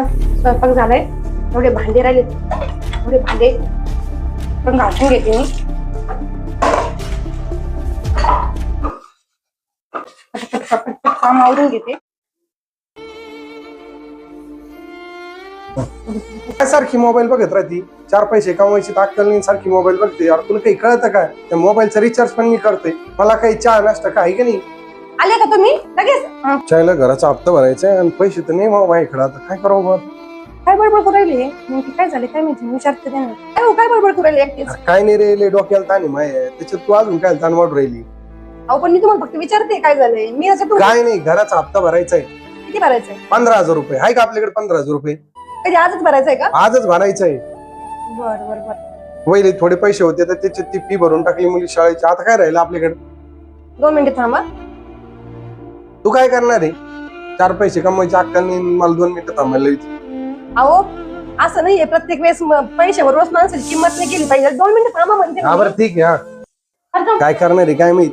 स्वयंपाक झालाय, थोडे भांडे राहिले, थोडे भांडे पण घासून घेते मी. पटपट काम आवरून घेते. काय सारखी मोबाईल बघत राहती, 4 पैसे कमवायची अक्कल नाही, सारखी मोबाईल बघते. यार तुला काही कळतं काय? त्या मोबाईलचा रिचार्ज पण मी करतोय, मला काही चहा नाश्ता काय की नाही? आले का तुम्ही लगेच? चायला घराचा हप्ता भरायचा आणि पैसे तर नाही माझ्याकडे, आता काय करावं बघ. काय बडबड करू राहिली? नेमकी काय झाले काय माहिती, विचारते त्यांना. काय बडबड करू राहिली एकटीच? काय नाही रे, लय डोक्याला ताण आहे माय, त्याच्यात तू अजून काय ताण वाढ राहिली? अहो पण मी तुम्हाला फक्त विचारते काय झालंय. मी असं काय नाही, घराचा हप्ता भरायचा आहे. किती भरायचंय? 15,000 रुपये आहे का आपल्याकडे? 15,000 रुपये कधी आजच भरायचंय का? आजच भरायचं आहे. बर बर बर. पहिले थोडे पैसे होते तर त्याच्यात ती फी भरून टाकली मुली शाळेची, आता काय राहिलं आपल्याकडे? 2 मिनिटं थांबा. तू काय करणार आहे? 4 पैसे कमवायची अक्कल नाही, मला 2 मिनिटं थांबायला लावायची. अहो असं नाहीये, प्रत्येक वेळेस पैशावर रोज माणसाची किंमत नाही केली पाहिजे. 2 मिनिटं थांबा म्हणते हा मी. बरं ठीक आहे. हा काय करणार आहे काय माहित.